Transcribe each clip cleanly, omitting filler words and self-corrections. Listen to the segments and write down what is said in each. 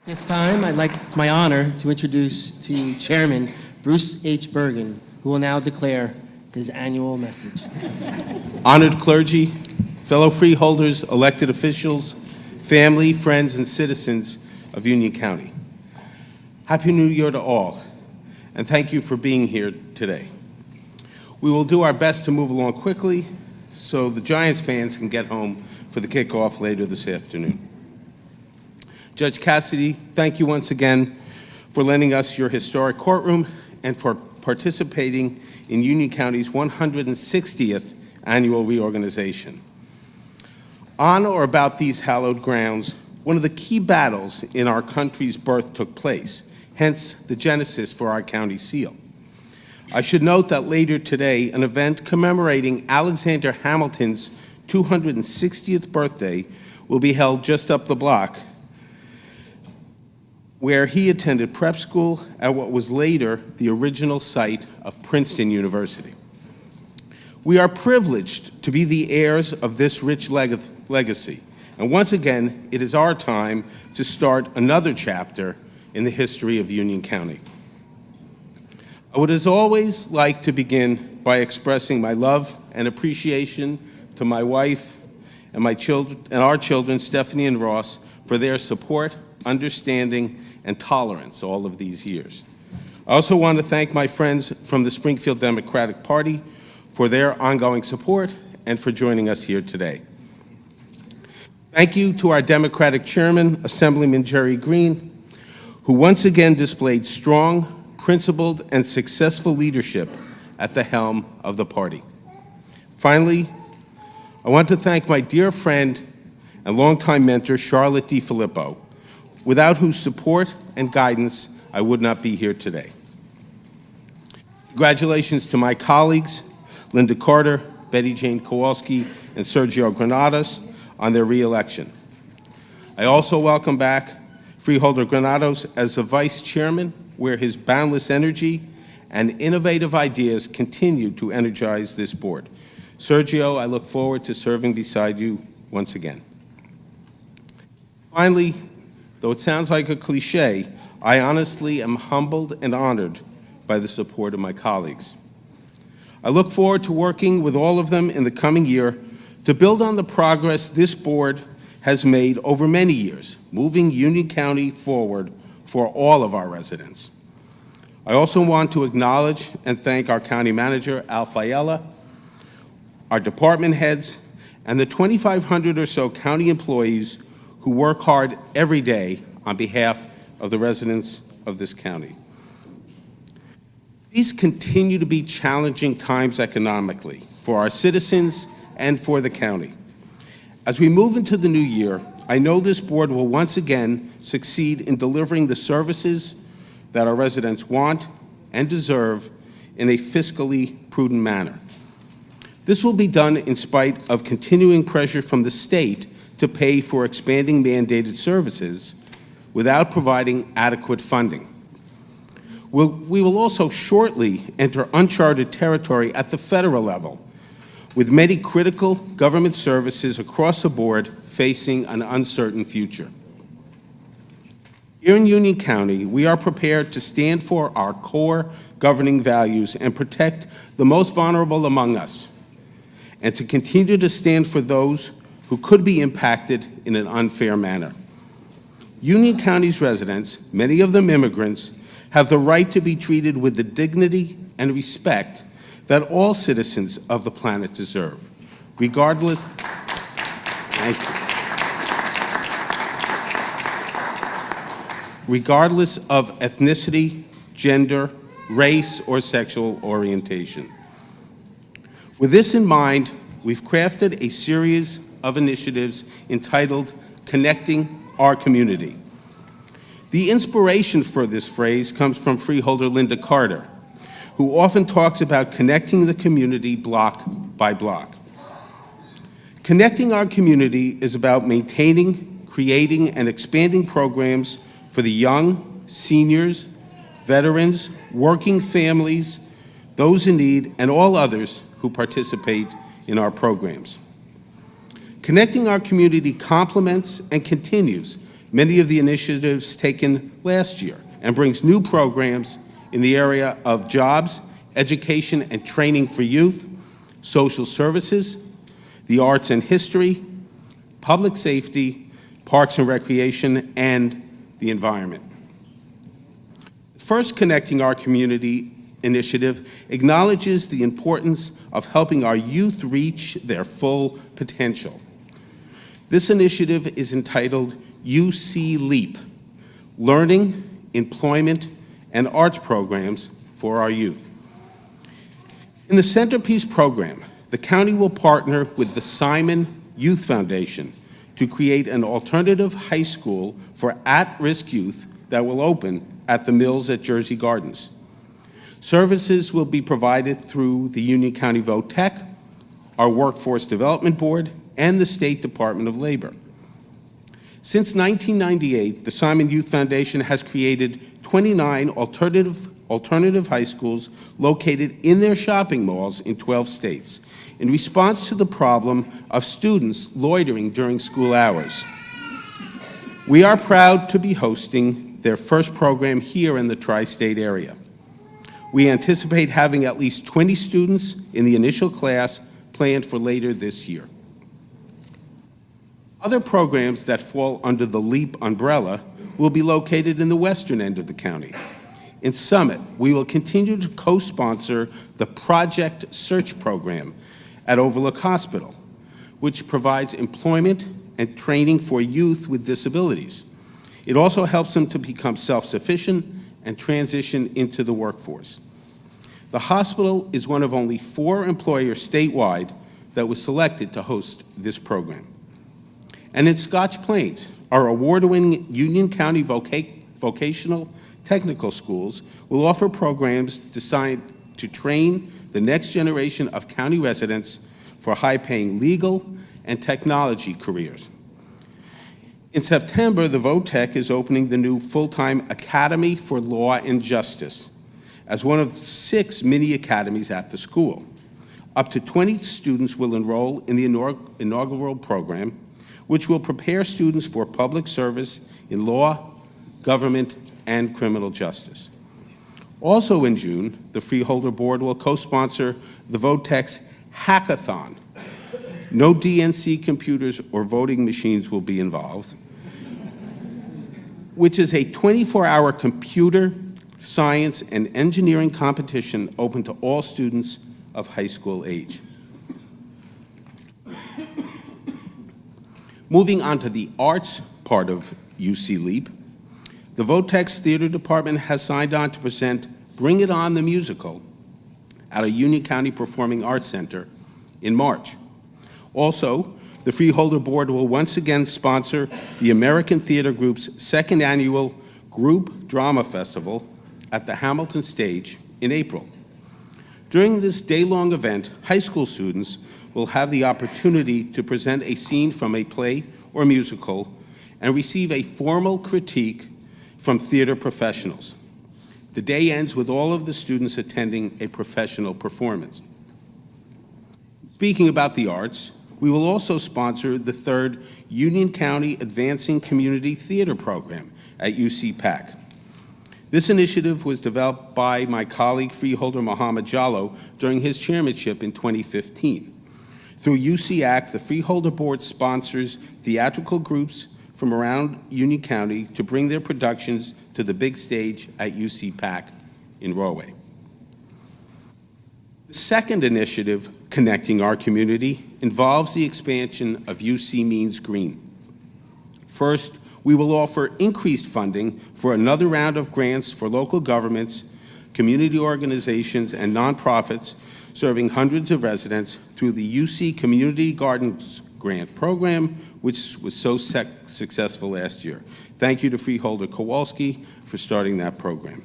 This time, it's my honor to introduce to you Chairman Bruce H. Bergen, who will now declare his annual message. Honored clergy, fellow freeholders, elected officials, family, friends, and citizens of Union County. Happy New Year to all, and thank you for being here today. We will do our best to move along quickly so the Giants fans can get home for the kickoff later this afternoon. Judge Cassidy, thank you once again for lending us your historic courtroom and for participating in Union County's 160th annual reorganization. On or about these hallowed grounds, one of the key battles in our country's birth took place, hence the genesis for our county seal. I should note that later today, an event commemorating Alexander Hamilton's 260th birthday will be held just up the block, where he attended prep school at what was later the original site of Princeton University. We are privileged to be the heirs of this rich legacy, and once again, it is our time to start another chapter in the history of Union County. I would, as always, like to begin by expressing my love and appreciation to my wife and my children, and our children, Stephanie and Ross, for their support, understanding, and tolerance all of these years. I also want to thank my friends from the Springfield Democratic Party for their ongoing support and for joining us here today. Thank you to our Democratic Chairman, Assemblyman Jerry Green, who once again displayed strong, principled, and successful leadership at the helm of the party. Finally, I want to thank my dear friend and longtime mentor, Charlotte DiFilippo, without whose support and guidance I would not be here today. Congratulations to my colleagues, Linda Carter, Betty Jane Kowalski, and Sergio Granados on their re-election. I also welcome back Freeholder Granados as the Vice Chairman, where his boundless energy and innovative ideas continue to energize this board. Sergio, I look forward to serving beside you once again. Finally, though it sounds like a cliche, I honestly am humbled and honored by the support of my colleagues. I look forward to working with all of them in the coming year to build on the progress this board has made over many years, moving Union County forward for all of our residents. I also want to acknowledge and thank our County Manager, Al Fiella, our department heads, and the 2,500 or so county employees who work hard every day on behalf of the residents of this county. These continue to be challenging times economically for our citizens and for the county. As we move into the new year, I know this board will once again succeed in delivering the services that our residents want and deserve in a fiscally prudent manner. This will be done in spite of continuing pressure from the state to pay for expanding mandated services without providing adequate funding. We will also shortly enter uncharted territory at the federal level, with many critical government services across the board facing an uncertain future. Here in Union County, we are prepared to stand for our core governing values and protect the most vulnerable among us, and to continue to stand for those who could be impacted in an unfair manner. Union County's residents, many of them immigrants, have the right to be treated with the dignity and respect that all citizens of the planet deserve, regardless, regardless of ethnicity, gender, race, or sexual orientation. With this in mind, we've crafted a series of initiatives entitled Connecting Our Community. The inspiration for this phrase comes from Freeholder Linda Carter, who often talks about connecting the community block by block. Connecting our community is about maintaining, creating, and expanding programs for the young, seniors, veterans, working families, those in need, and all others who participate in our programs. Connecting our community complements and continues many of the initiatives taken last year and brings new programs in the area of jobs, education and training for youth, social services, the arts and history, public safety, parks and recreation, and the environment. First Connecting Our Community initiative acknowledges the importance of helping our youth reach their full potential. This initiative is entitled UC Leap, Learning, Employment, and Arts Programs for Our Youth. In the Centerpiece program, the county will partner with the Simon Youth Foundation to create an alternative high school for at-risk youth that will open at the Mills at Jersey Gardens. Services will be provided through the Union County Vote Tech, our Workforce Development Board, and the State Department of Labor. Since 1998, the Simon Youth Foundation has created 29 alternative high schools located in their shopping malls in 12 states in response to the problem of students loitering during school hours. We are proud to be hosting their first program here in the tri-state area. We anticipate having at least 20 students in the initial class planned for later this year. Other programs that fall under the LEAP umbrella will be located in the western end of the county. In Summit, we will continue to co-sponsor the Project Search program at Overlook Hospital, which provides employment and training for youth with disabilities. It also helps them to become self-sufficient and transition into the workforce. The hospital is one of only 4 employers statewide that was selected to host this program. And in Scotch Plains, our award-winning Union County Vocational Technical Schools will offer programs designed to train the next generation of county residents for high-paying legal and technology careers. In September, the VOTEC is opening the new full-time Academy for Law and Justice as one of 6 mini academies at the school. Up to 20 students will enroll in the inaugural program, which will prepare students for public service in law, government, and criminal justice. Also in June, the Freeholder Board will co-sponsor the VOTEC's Hackathon. No DNC computers or voting machines will be involved, which is a 24-hour computer, science, and engineering competition open to all students of high school age. Moving on to the arts part of UC Leap, the VOTEC's theater department has signed on to present Bring It On the Musical at a Union County Performing Arts Center in March. Also, the Freeholder Board will once again sponsor the American Theater Group's 2nd annual Group Drama Festival at the Hamilton Stage in April. During this day-long event, high school students will have the opportunity to present a scene from a play or musical and receive a formal critique from theater professionals. The day ends with all of the students attending a professional performance. Speaking about the arts, we will also sponsor the 3rd Union County Advancing Community Theater Program at UC PAC. This initiative was developed by my colleague Freeholder Mohammed Jallo during his chairmanship in 2015. Through UCAC, the Freeholder Board sponsors theatrical groups from around Union County to bring their productions to the big stage at UC PAC in Rahway. The second initiative, Connecting Our Community, involves the expansion of UC Means Green. First, we will offer increased funding for another round of grants for local governments, community organizations, and nonprofits serving hundreds of residents through the UC Community Gardens Grant Program, which was so successful last year. Thank you to Freeholder Kowalski for starting that program.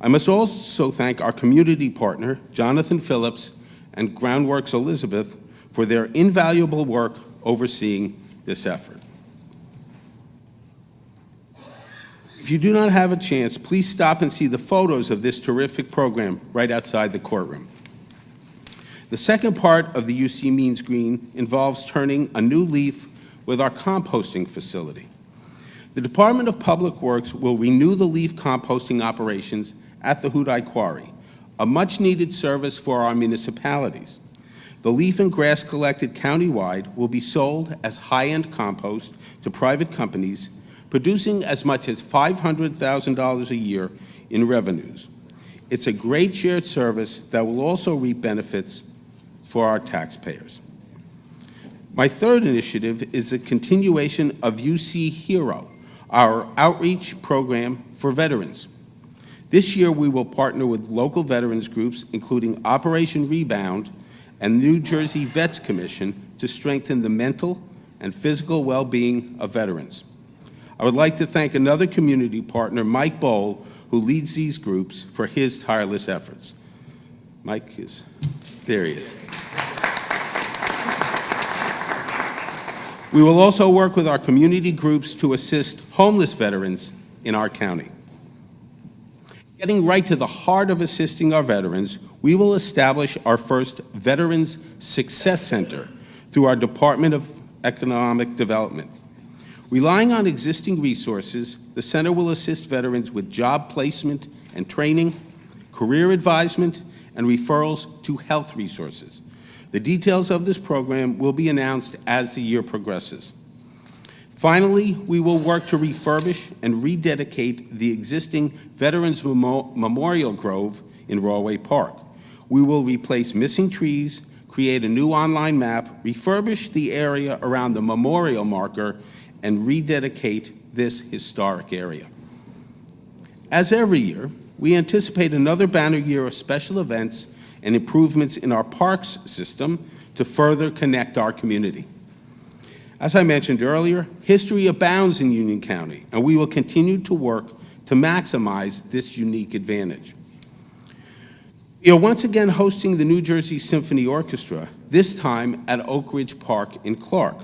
I must also thank our community partner, Jonathan Phillips, and Groundworks Elizabeth for their invaluable work overseeing this effort. If you do not have a chance, please stop and see the photos of this terrific program right outside the courtroom. The second part of the UC Means Green involves turning a new leaf with our composting facility. The Department of Public Works will renew the leaf composting operations at the Hudai Quarry, a much-needed service for our municipalities. The leaf and grass collected countywide will be sold as high-end compost to private companies, producing as much as $500,000 a year in revenues. It's a great shared service that will also reap benefits for our taxpayers. My third initiative is a continuation of UC Hero, our outreach program for veterans. This year, we will partner with local veterans groups, including Operation Rebound and New Jersey Vets Commission, to strengthen the mental and physical well-being of veterans. I would like to thank another community partner, Mike Bowl, who leads these groups, for his tireless efforts. Mike is, there he is. We will also work with our community groups to assist homeless veterans in our county. Getting right to the heart of assisting our veterans, we will establish our first Veterans Success Center through our Department of Economic Development. Relying on existing resources, the center will assist veterans with job placement and training, career advisement, and referrals to health resources. The details of this program will be announced as the year progresses. Finally, we will work to refurbish and rededicate the existing Veterans Memorial Grove in Rawway Park. We will replace missing trees, create a new online map, refurbish the area around the memorial marker, and rededicate this historic area. As every year, we anticipate another banner year of special events and improvements in our parks system to further connect our community. As I mentioned earlier, history abounds in Union County, and we will continue to work to maximize this unique advantage. We are once again hosting the New Jersey Symphony Orchestra, this time at Oak Ridge Park in Clark.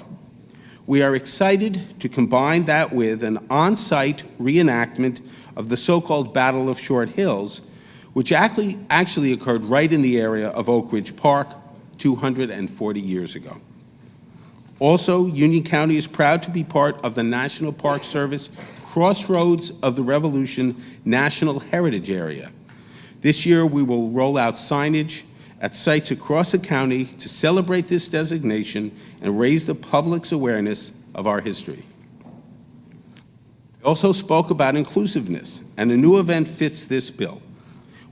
We are excited to combine that with an on-site reenactment of the so-called Battle of Short Hills, which actually occurred right in the area of Oak Ridge Park 240 years ago. Also, Union County is proud to be part of the National Park Service Crossroads of the Revolution National Heritage Area. This year, we will roll out signage at sites across the county to celebrate this designation and raise the public's awareness of our history. We also spoke about inclusiveness, and a new event fits this bill.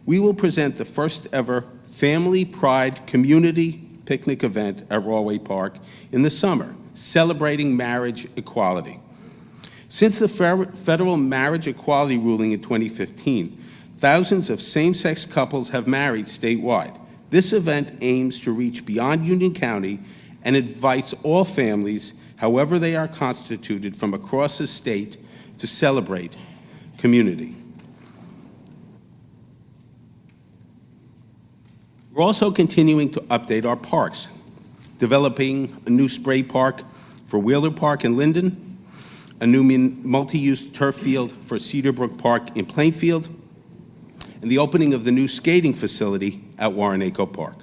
We will present the first ever Family Pride Community Picnic event at Rawway Park in the summer, celebrating marriage equality. Since the federal marriage equality ruling in 2015, thousands of same-sex couples have married statewide. This event aims to reach beyond Union County and invites all families, however they are constituted, from across the state to celebrate community. We're also continuing to update our parks, developing a new spray park for Wheeler Park in Linden, a new multi-use turf field for Cedarbrook Park in Plainfield, and the opening of the new skating facility at Warrenaco Park.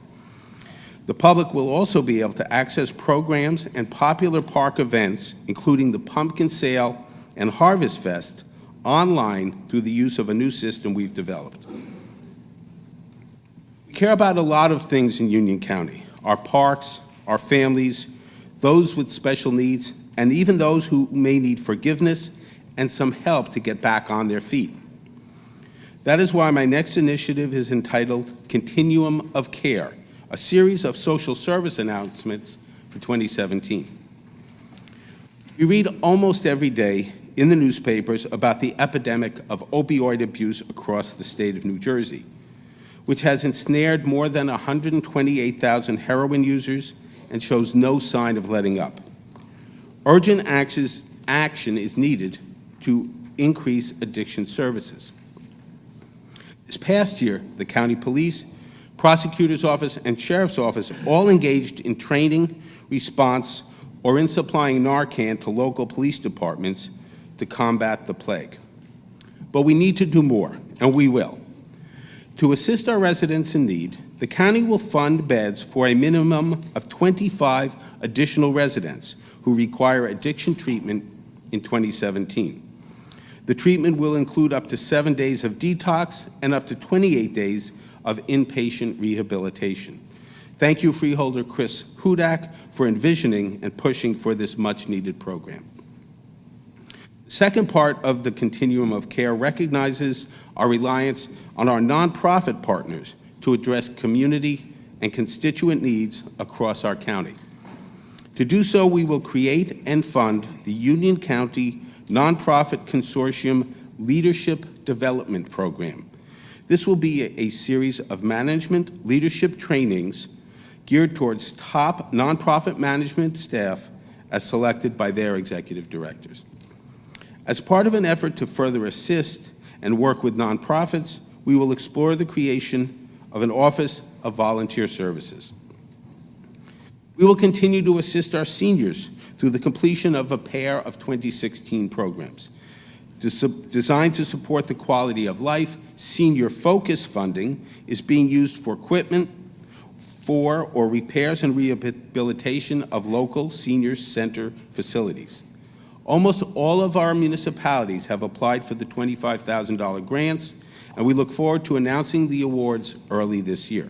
The public will also be able to access programs and popular park events, including the Pumpkin Sale and Harvest Fest, online through the use of a new system we've developed. We care about a lot of things in Union County: our parks, our families, those with special needs, and even those who may need forgiveness and some help to get back on their feet. That is why my next initiative is entitled Continuum of Care, a series of social service announcements for 2017. We read almost every day in the newspapers about the epidemic of opioid abuse across the state of New Jersey, which has ensnared more than 128,000 heroin users and shows no sign of letting up. Urgent action is needed to increase addiction services. This past year, the county police, prosecutor's office, and sheriff's office all engaged in training, response, or in supplying Narcan to local police departments to combat the plague. But we need to do more, and we will. To assist our residents in need, the county will fund beds for a minimum of 25 additional residents who require addiction treatment in 2017. The treatment will include up to 7 days of detox and up to 28 days of inpatient rehabilitation. Thank you, Freeholder Chris Hudak, for envisioning and pushing for this much-needed program. The second part of the continuum of care recognizes our reliance on our nonprofit partners to address community and constituent needs across our county. To do so, we will create and fund the Union County Nonprofit Consortium Leadership Development Program. This will be a series of management leadership trainings geared towards top nonprofit management staff as selected by their executive directors. As part of an effort to further assist and work with nonprofits, we will explore the creation of an Office of Volunteer Services. We will continue to assist our seniors through the completion of a pair of 2016 programs. Designed to support the quality of life, senior focus funding is being used for equipment for or repairs and rehabilitation of local senior center facilities. Almost all of our municipalities have applied for the $25,000 grants, and we look forward to announcing the awards early this year.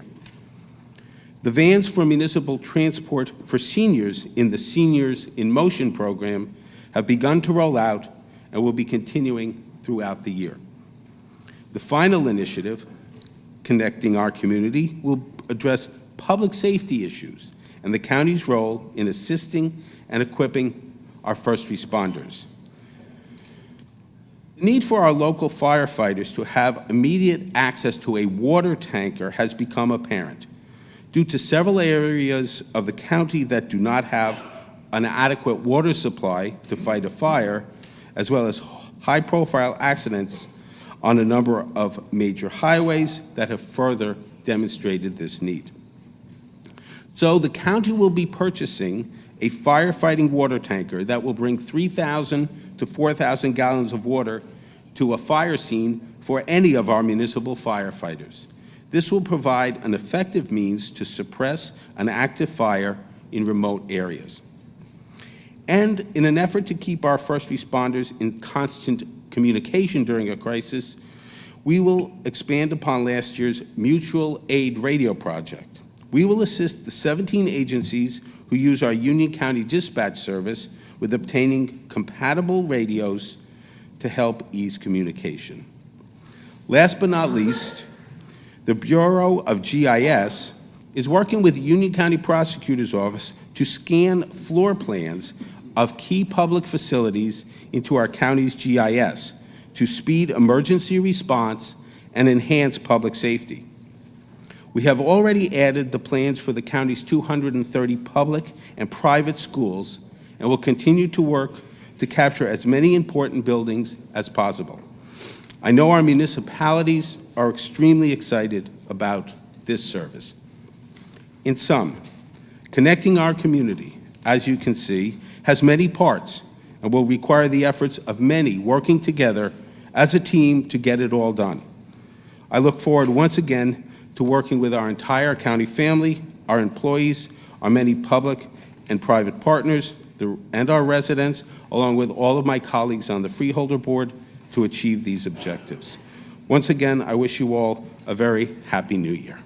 The vans for municipal transport for seniors in the Seniors in Motion program have begun to roll out and will be continuing throughout the year. The final initiative, Connecting Our Community, will address public safety issues and the county's role in assisting and equipping our first responders. The need for our local firefighters to have immediate access to a water tanker has become apparent. Due to several areas of the county that do not have an adequate water supply to fight a fire, as well as high-profile accidents on a number of major highways that have further demonstrated this need. So the county will be purchasing a firefighting water tanker that will bring 3,000 to 4,000 gallons of water to a fire scene for any of our municipal firefighters. This will provide an effective means to suppress an active fire in remote areas. And in an effort to keep our first responders in constant communication during a crisis, we will expand upon last year's mutual aid radio project. We will assist the 17 agencies who use our Union County Dispatch Service with obtaining compatible radios to help ease communication. Last but not least, the Bureau of GIS is working with the Union County Prosecutor's Office to scan floor plans of key public facilities into our county's GIS to speed emergency response and enhance public safety. We have already added the plans for the county's 230 public and private schools and will continue to work to capture as many important buildings as possible. I know our municipalities are extremely excited about this service. In sum, connecting our community, as you can see, has many parts and will require the efforts of many working together as a team to get it all done. I look forward once again to working with our entire county family, our employees, our many public and private partners, and our residents, along with all of my colleagues on the Freeholder Board, to achieve these objectives. Once again, I wish you all a very happy New Year.